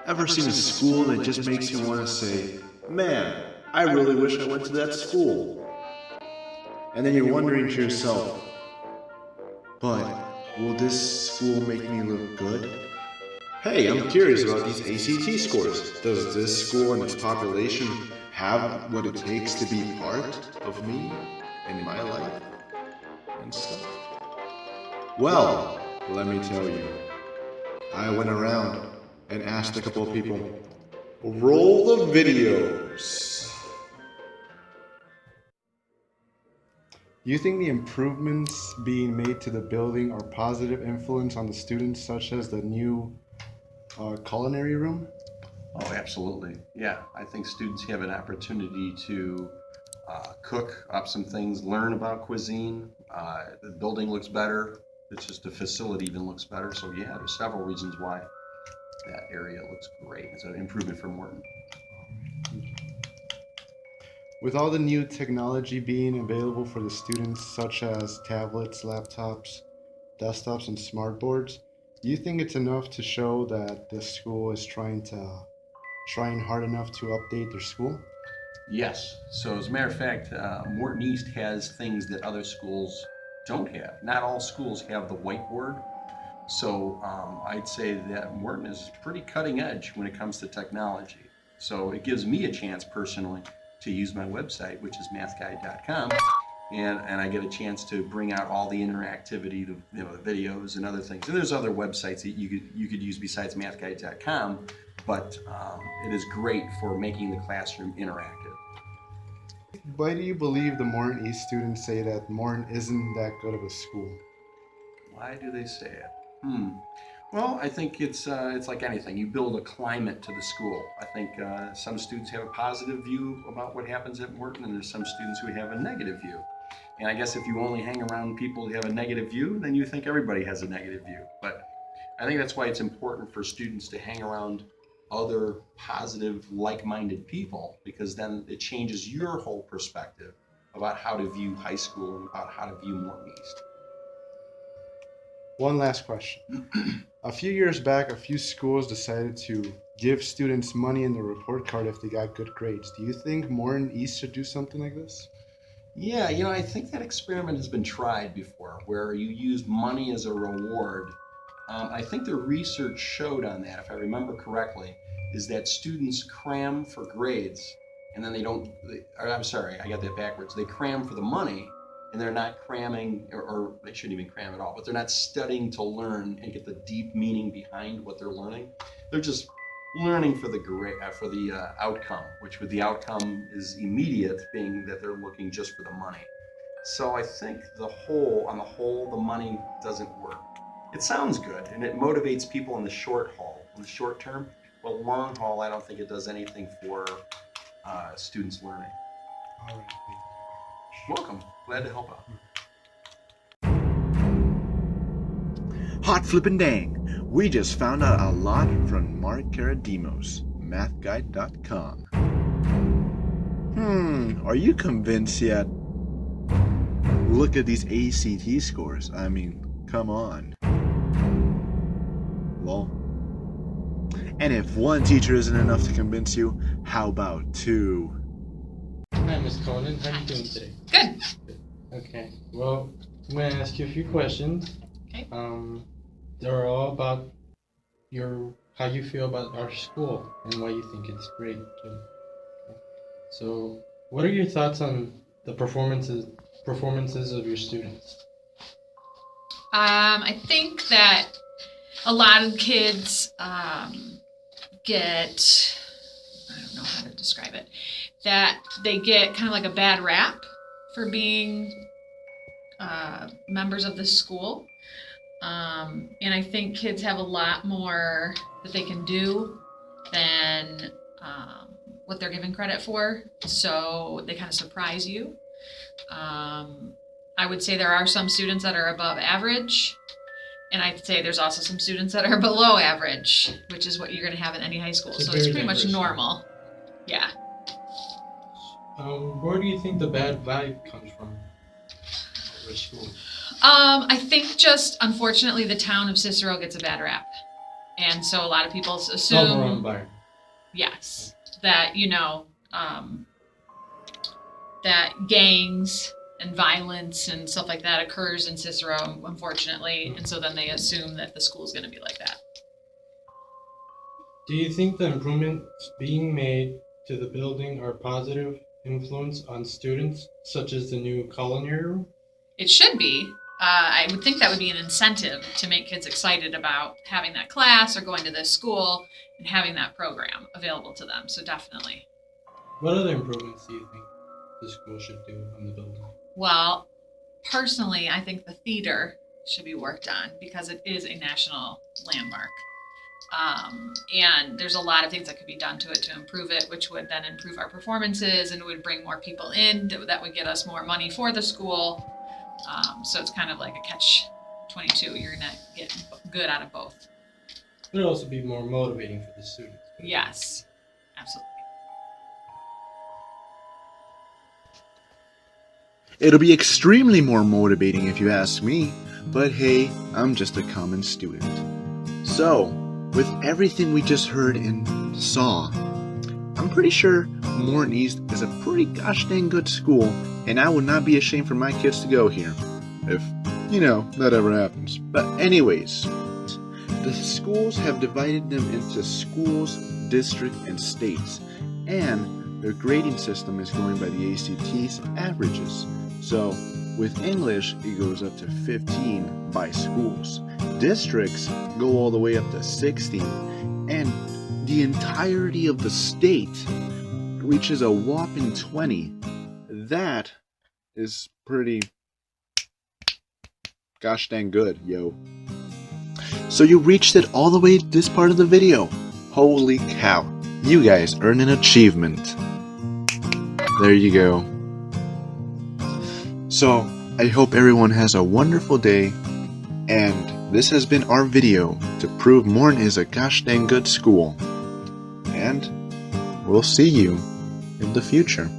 Ever seen a school that just makes you want to say, man, I really wish I went to that school? And then you're wondering to yourself, but will this school make me look good? Hey, I'm curious about these ACT scores. Does this school and its population have what it takes to be part of me and my life and stuff? Well, let me tell you, I went around and asked a couple of people, roll the videos. Do you think the improvements being made to the building are positive influence on the students, such as the new culinary room? Oh, absolutely. Yeah, I think students have an opportunity to cook up some things, learn about cuisine. The building looks better. It's just the facility even looks better. So yeah, there's several reasons why that area looks great. It's an improvement for Morton. With all the new technology being available for the students, such as tablets, laptops, desktops, and smart boards, do you think it's enough to show that the school is trying hard enough to update their school? Yes. So as a matter of fact, Morton East has things that other schools don't have. Not all schools have the whiteboard. So I'd say that Morton is pretty cutting edge when it comes to technology. So it gives me a chance personally to use my website, which is mathguide.com, and I get a chance to bring out all the interactivity, the videos and other things. And there's other websites that you could use besides mathguide.com, but it is great for making the classroom interactive. Why do you believe the Morton East students say that Morton isn't that good of a school? Why do they say it? Well, I think it's like anything. You build a climate to the school. I think some students have a positive view about what happens at Morton, and there's some students who have a negative view. And I guess if you only hang around people who have a negative view, then you think everybody has a negative view. But I think that's why it's important for students to hang around other positive, like-minded people, because then it changes your whole perspective about how to view high school and about how to view Morton East. One last question. A few years back, a few schools decided to give students money in the report card if they got good grades. Do you think Morton East should do something like this? Yeah, I think that experiment has been tried before, where you use money as a reward. I think the research showed on that, if I remember correctly, is that students cram for grades, and then I'm sorry, I got that backwards. They cram for the money, and they're not cramming, or they shouldn't even cram at all, but they're not studying to learn and get the deep meaning behind what they're learning. They're just learning for the outcome, which with the outcome is immediate, being that they're looking just for the money. So I think on the whole, the money doesn't work. It sounds good, and it motivates people in the short term, but long haul, I don't think it does anything for students learning. All right, thank you. Welcome, glad to help out. Hot flippin' dang! We just found out a lot from Mark Karadimos, mathguide.com. Are you convinced yet? Look at these ACT scores. I mean, come on. Well, and if one teacher isn't enough to convince you, how about two? Hi, Ms. Conan. How are you doing today? Good. Okay. Well, I'm going to ask you a few questions. Okay. They're all about how you feel about our school and why you think it's great. Okay. So, what are your thoughts on the performances of your students? I think that a lot of kids get, I don't know how to describe it, that they get kind of like a bad rap for being members of the school. And I think kids have a lot more that they can do than what they're given credit for. So they kind of surprise you. I would say there are some students that are above average. And I'd say there's also some students that are below average, which is what you're going to have in any high school. So it's pretty much normal. Yeah. Where do you think the bad vibe comes from at your school? I think just, unfortunately, the town of Cicero gets a bad rap. And so a lot of people Overall assume, environment. yes, that, that gangs and violence and stuff like that occurs in Cicero, unfortunately. And so then they assume that the school's going to be like that. Do you think the improvements being made to the building are positive influence on students, such as the new culinary room? It should be. I would think that would be an incentive to make kids excited about having that class or going to this school and having that program available to them. So definitely. What other improvements do you think the school should do on the building? Well, personally, I think the theater should be worked on because it is a national landmark. And there's a lot of things that could be done to it to improve it, which would then improve our performances and would bring more people in. That would get us more money for the school. So it's kind of like a catch-22. You're going to get good out of both. It would also be more motivating for the students. Yes, absolutely. It'll be extremely more motivating if you ask me, but hey, I'm just a common student. So, with everything we just heard and saw, I'm pretty sure Morton East is a pretty gosh dang good school, and I would not be ashamed for my kids to go here, if, that ever happens. But anyways, the schools have divided them into schools, district, and states, and their grading system is going by the ACT's averages. So, with English, it goes up to 15 by schools. Districts go all the way up to 16, and the entirety of the state reaches a whopping 20. That is pretty gosh dang good, yo. So you reached it all the way to this part of the video. Holy cow, you guys earned an achievement. There you go. So, I hope everyone has a wonderful day, and this has been our video to prove Morton is a gosh dang good school. And we'll see you in the future.